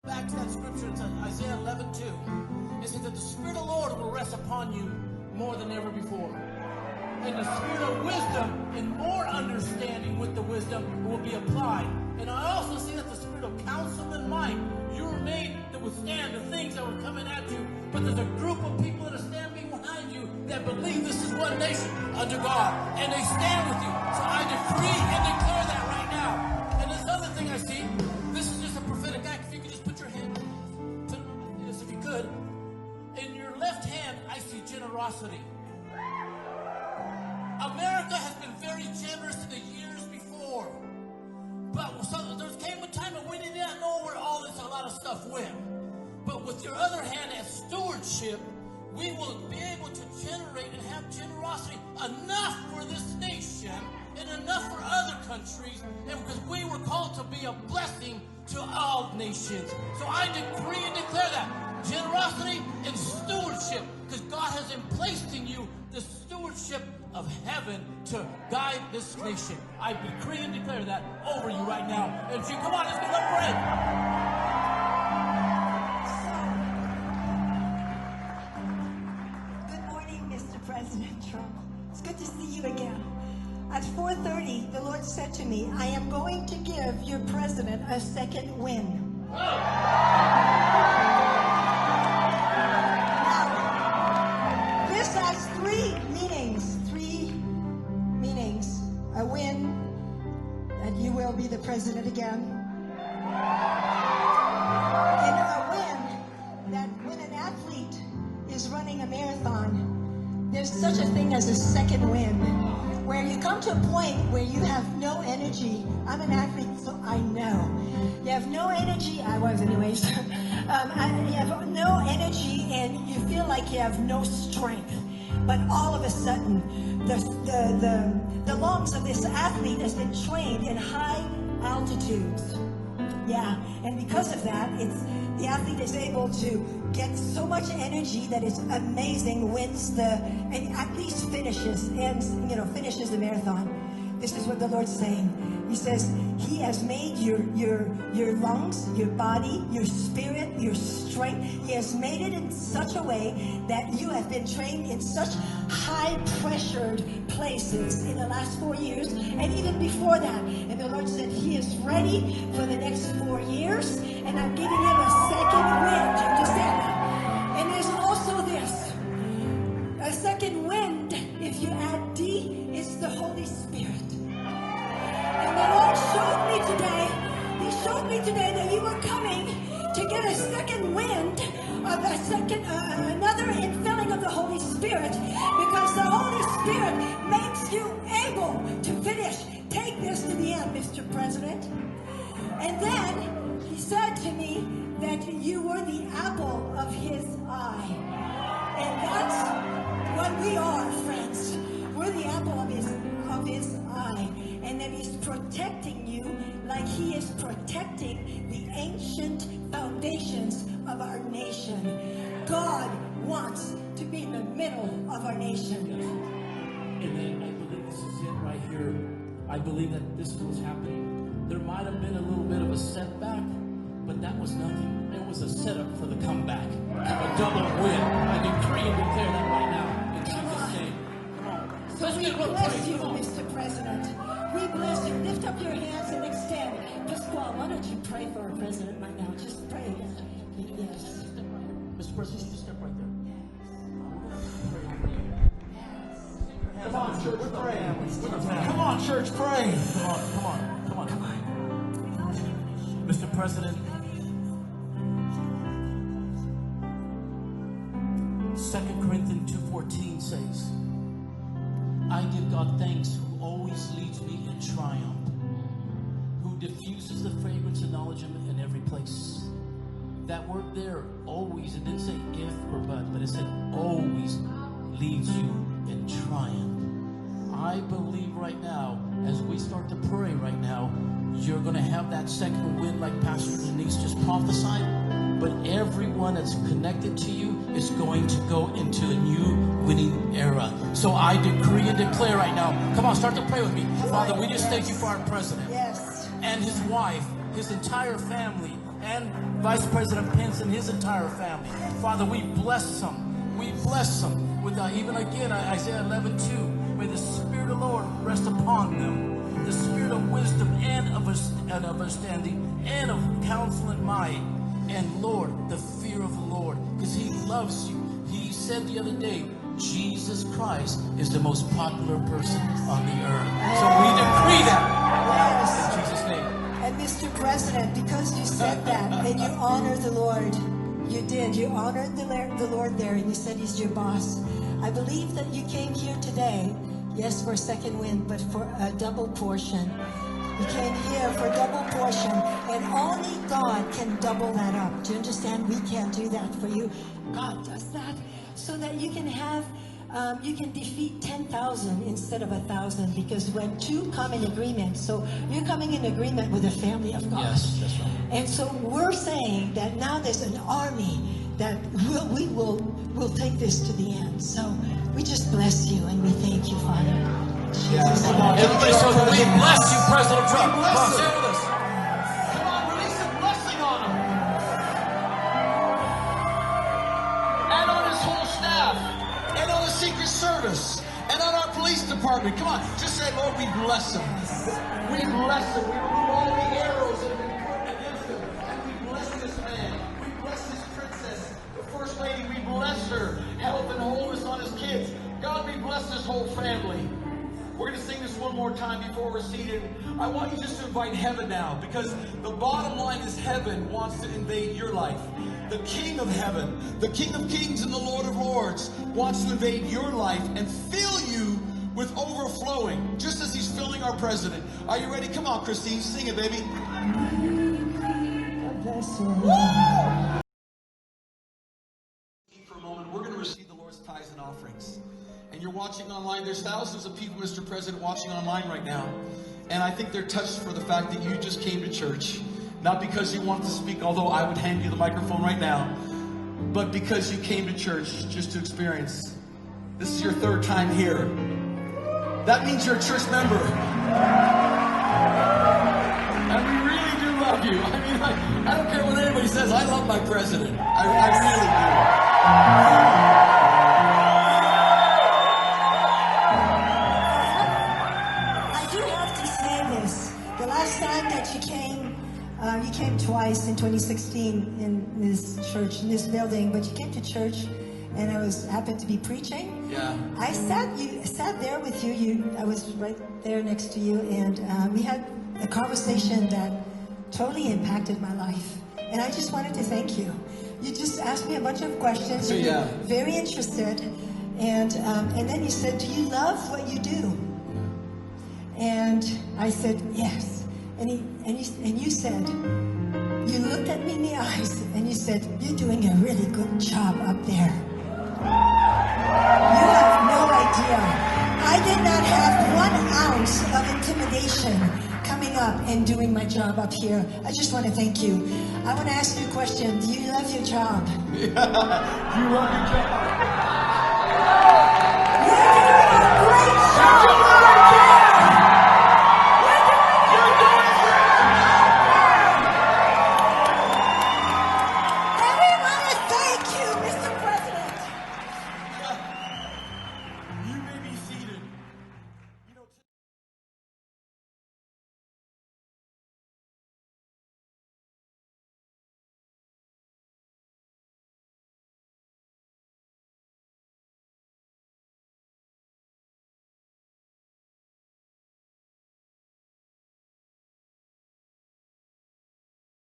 Back to that scripture, it's Isaiah 11:2. It says that the Spirit of the Lord will rest upon you more than ever before. And the spirit of wisdom and more understanding with the wisdom will be applied. And I also see that the spirit of counsel and might, you were made to withstand the things that were coming at you. But there's a group of people that are standing behind you that believe this is one nation under God. And they stand with you. So I decree and declare that right now. And this other thing I see, this is just a prophetic act. If you could just put your hand to this, if you could. In your left hand, I see generosity. America has been very generous in the years before. But so there came a time when we did not know where a lot of stuff went. But with your other hand as stewardship, we will be able to generate and have generosity enough for this nation and enough for other countries, and because we were called to be a blessing to all nations. So I decree and declare that generosity and stewardship, because God has placed in you the stewardship of heaven to guide this nation. I decree and declare that over you right now. And you come on, let's give up bread. Good morning, Mr. President Trump. It's good to see you again. At 4:30, the Lord said to me, I am going to give your president a second win. Now, this has three meanings. A win, that you will be the president again. And a win, that when an athlete is running a marathon, there's such a thing as a second win, where you come to a point where you have no energy. I'm an athlete, so I know. You have no energy, I was anyways. You have no energy and you feel like you have no strength. But all of a sudden, the lungs of this athlete has been trained in high altitudes. Yeah, and because of that, the athlete is able to get so much energy that is amazing, and at least finishes the marathon. This is what the Lord's saying. He says, He has made your lungs, your body, your spirit, your strength. He has made it in such a way that you have been trained in such high-pressured places in the last 4 years, and even before that. And the Lord said He is ready for the next 4 years, and I'm giving Him a second wind. You understand that? And there's also this. A second wind, if you add D, is the Holy Spirit. And the Lord showed me today, He showed me today that you were coming to get a second wind of another infilling of the Holy Spirit, because the Holy Spirit makes you able to finish. Take this to the end, Mr. President. And then He said to me that you were the apple of His eye. And that's what we are, friends. We're the apple of his eye. And then He's protecting you like He is protecting the ancient foundations of our nation. God wants to be in the middle of our nation. And then I believe this is it right here. I believe that this is what's happening. There might have been a little bit of a setback, but that was nothing. It was a setup for the comeback. A double win. I decree and declare that right now. In Jesus' name. Come on. So we bless you, Mr. President. We bless you. Lift up your hands and extend. Pasquale, why don't you pray for our president right now? Just pray. Yes. Mr. President, just step right there. Yes. Come on, church, pray. Come on, church, pray. Come on. Mr. President, 2 Corinthians 2:14 says, I give God thanks who always leads me in triumph, who diffuses the fragrance and knowledge in every place. That word there, always, it didn't say if or but it said always leads you in triumph. I believe right now, as we start to pray right now, you're going to have that second wind like Pastor Denise just prophesied, but everyone that's connected to you is going to go into a new winning era. So I decree and declare right now, come on, start to pray with me. Father, we just thank you for our president Yes. and his wife, his entire family, and Vice President Pence and his entire family. Father, we bless them. We bless them with even again Isaiah 11:2. May the Spirit of the Lord rest upon them, the spirit of wisdom and of understanding and of counsel and might, and Lord, the fear of the Lord, because He loves you. He said the other day, Jesus Christ is the most popular person on the earth. So we decree that. Yes. In Jesus' name. And Mr. President, because you said that and you honor the Lord, you did. You honored the Lord there, and you said He's your boss. I believe that you came here today, yes, for a second wind, but for a double portion. You came here for a double portion, and only God can double that up. Do you understand? We can't do that for you. God does that so that you can have, you can defeat 10,000 instead of 1,000, because when two come in agreement, so you're coming in agreement with the family of God. Yes, that's right. And so we're saying that now there's an army that we'll take this to the end. So we just bless you and we thank you, Father. Yes. Come on, everybody show that we bless you, President Trump. Come on, share with us. Come on, release a blessing on him. And on his whole staff. And on the Secret Service. And on our police department. Come on, just say, Lord, we bless him. We bless him. We remove all the arrows that have been pointed against him. And we bless this man. We bless this princess, the First Lady. We bless her. Health and wholeness on his kids. God, we bless this whole family. We're going to sing this one more time before we're seated. I want you just to invite heaven now, because the bottom line is heaven wants to invade your life. The King of heaven, the King of kings and the Lord of lords wants to invade your life and fill you with overflowing, just as He's filling our president. Are you ready? Come on, Christine, sing it, baby. God bless you. For a moment, we're going to receive the Lord's tithes and offerings. And you're watching online. There's thousands of people, Mr. President, watching online right now. And I think they're touched for the fact that you just came to church. Not because you want to speak, although I would hand you the microphone right now, but because you came to church just to experience. This is your third time here. That means you're a church member. And we really do love you. I mean, I don't care what anybody says. I love my president. I really do. The last time that you came twice in 2016 in this church, in this building, but you came to church and I happened to be preaching. Yeah. I sat there with you. I was right there next to you, and we had a conversation that totally impacted my life. And I just wanted to thank you. You just asked me a bunch of questions. You were very interested. And then you said, do you love what you do? And I said, yes. And you said, you looked at me in the eyes and you said, you're doing a really good job up there. You have no idea. I did not have 1 ounce of intimidation coming up and doing my job up here. I just want to thank you. I want to ask you a question. Do you love your job? Yeah. Do you love your job?